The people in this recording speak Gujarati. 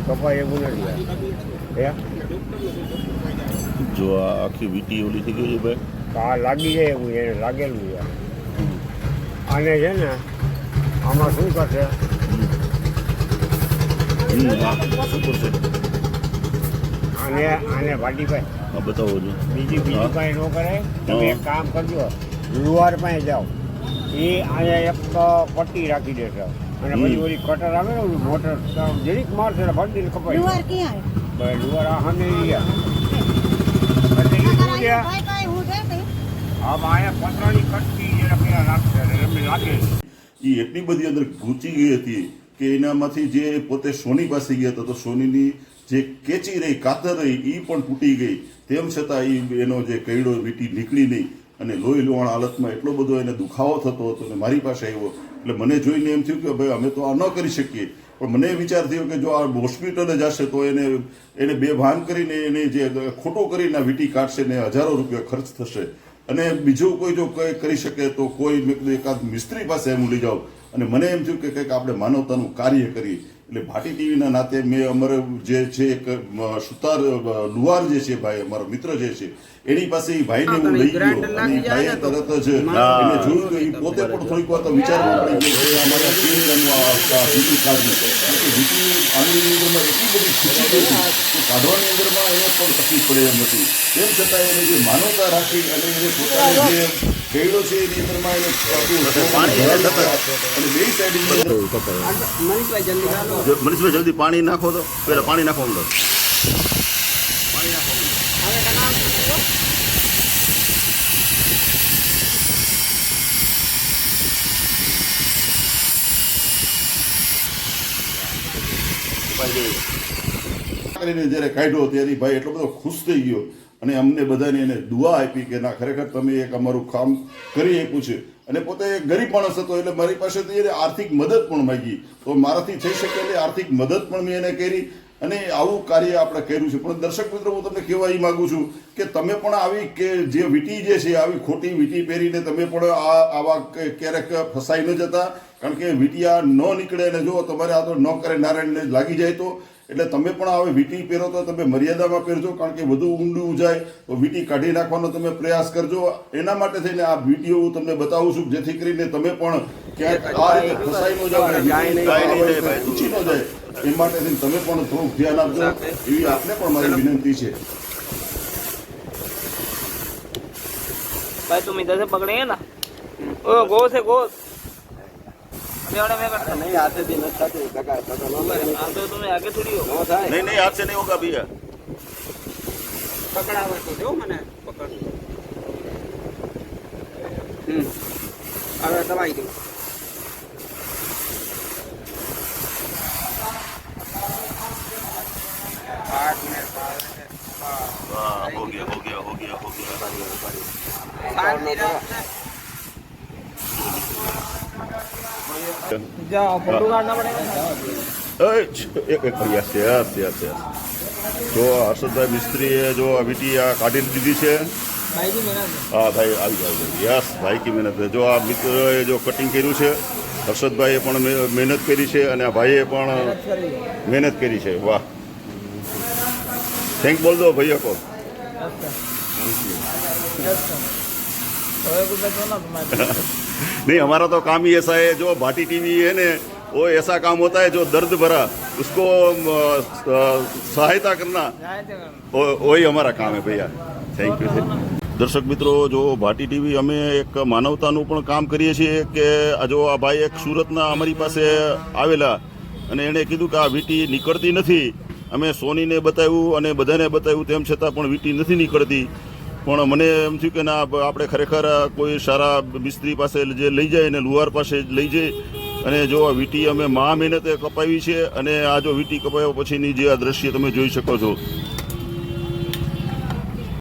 કપાય એવું નથી હે જો આ આખી વીટી ઓલી થઈ ગઈ છે ભાઈ, આ લાગી જાય એવું એને લાગેલું છે. આને છે ને આમાં શું કરશે હા શું કરશે? આને વાડીભાઈ હા બતાવો છો. બીજું કાંઈ ન કરે. તમે એક કામ કરજો, લુહાર પાસે જાઓ, એ અહીંયા એક પટ્ટી રાખી દેશે અને પછી ઓલી કટર આવે ને ઓલી મોટર જરીક મારશે ને ફરતી કપાઈ ભાઈ લુહાર આ સામે આમાં અહીંયા પતરાની કટકી જે પેલા રાખશે એમને લાગે એ એટલી બધી અંદર ઘૂંચી ગઈ હતી કે એનામાંથી જે પોતે સોની પાસે ગયા હતા તો સોનીની જે કેચી રહી કાતર રહી એ પણ તૂટી ગઈ. તેમ છતાં એનો જે કૈડો વીટી નીકળી નહીં અને લોહી લોહાણ હાલતમાં એટલો બધો એને દુખાવો થતો હતો અને મારી પાસે આવ્યો. એટલે મને જોઈને એમ થયું કે ભાઈ અમે તો આ ન કરી શકીએ, પણ મને વિચાર થયો કે જો આ હોસ્પિટલે જશે તો એને બેભાન કરીને એને જે ખોટો કરીને વીટી કાઢશે ને હજારો રૂપિયા ખર્ચ થશે. અને બીજું કોઈ જો કંઈ કરી શકે તો કોઈ મેં કીધું એકાદ મિસ્ત્રી પાસે હું લઈ જાઉં. અને મને એમ થયું કે કંઈક આપણે માનવતાનું કાર્ય કરીએ. એટલે ભાટી ટીવીના નાતે મેં અમારે જે છે એક સુતાર લુહાર જે છે ભાઈ અમારો મિત્ર જે છે એની પાસે એ ભાઈને હું લઈ ગયો અને ભાઈએ તરત જ એને જોયું તો એ પોતે પણ થોડીક વાર તો વિચારવા પડી ગયો કે અમારે વીટી કાઢવી, કારણ કે વીટી આની અંદરમાં એટલી બધી ખુશી ગઈ કે કાઢવાની અંદરમાં એને પણ તકલીફ પડે એમ હતી. તેમ છતાં એને જે માનવતા રાખી અને એને પોતાનો જે કૈડો છે એની અંદરમાં એને અને બે સાઈડ મનીષભાઈ જલ્દી પાણી નાખો તો પેલા પાણી નાખો અંદર પાણી નાખો. કરીને જ્યારે કાઢ્યો ત્યારે ભાઈ એટલો બધો ખુશ થઈ ગયો અને અમને બધાને એને દુઆ આપી કે ના ખરેખર તમે એક અમારું કામ કરી આપ્યું છે. અને પોતે ગરીબ માણસ હતો એટલે મારી પાસેથી એને આર્થિક મદદ પણ માંગી તો મારાથી થઈ શકે એટલે આર્થિક મદદ પણ મેં એને કરી અને આવું કાર્ય આપણે કર્યું છે. પણ દર્શક મિત્રો હું તમને કહેવા એ માગું છું કે તમે પણ આવી કે જે વીટી જે છે આવી ખોટી વીટી પહેરીને તમે પણ આવા ક્યારેક ફસાઈ ન જતા, કારણ કે વીટીયા ન નીકળે અને જો તમારે આ તો ન કરે નારાયણને લાગી જાય તો એટલે તમે પણ હવે વીટી પહેરો તો તમે મર્યાદામાં પહેરજો, કારણ કે વધુ ઊંડું જાય તો વીટી કાઢી નાખવાનો તમે પ્રયાસ કરજો. એના માટે થઈને આ વિડીયો હું તમને બતાવું છું જેથી કરીને તમે પણ ક્યાંક આ રીતે ફસાઈ ન જાઓ, ઊંચી ન જાય એ માટે થઈને તમે પણ થોડુંક ધ્યાન આપજો એવી આપને પણ મારી વિનંતી છે. भाई तुम इधर से पकड़ेंगे ना, ओ गो से गो में करता नहीं आते दिन अच्छा तो लगा तो तुम्हें आगे थोड़ी हो नहीं नहीं हाथ से नहीं होगा भैया. पकड़ा हुआ तो दो मैंने पकड़ अरे दवाई दो हो गया हो गया हो गया हो गया. जाओ फोटो काटना पड़ेगा. Yes yes yes yes. જો હર્ષદભાઈ મિસ્ત્રીએ જો આ વીટી આ કાઢી દીધી છે. भाई की मेहनत હા ભાઈ આવી જાવ. યસ ભાઈ કી મહેનત. જો આ મિત્રએ જો કટિંગ કર્યું છે, હર્ષદભાઈએ પણ મહેનત કરી છે અને આ ભાઈએ પણ મહેનત કરી છે. વાહ, થેન્ક બોલ દો ભૈया को. नहीं हमारा तो काम ही ऐसा है, जो भाटी टीवी है ने वो ऐसा काम होता है जो दर्द भरा उसको सहायता करना वही हमारा काम है भैया. Thank you. દર્શક મિત્રો, જો ભાટી ટીવી અમે એક માનવતાનું પણ કામ કરીએ છીએ કે જો આ ભાઈ એક સુરતના અમારી પાસે આવેલા અને એણે કીધું કે આ વીટી નીકળતી નથી. અમે સોનીને બતાવ્યું અને બધાને બતાવ્યું તેમ છતાં પણ વીટી નથી નીકળતી. પણ મને એમ થયું કે ના આપણે ખરેખર કોઈ સારા મિસ્ત્રી પાસે જે લઈ જાય અને લુહાર પાસે લઈ જઈ અને જો આ વીટી અમે મહા મહેનતે કપાવી છે અને આ જો વીટી કપાવ્યા પછીની જે આ દ્રશ્ય તમે જોઈ શકો છો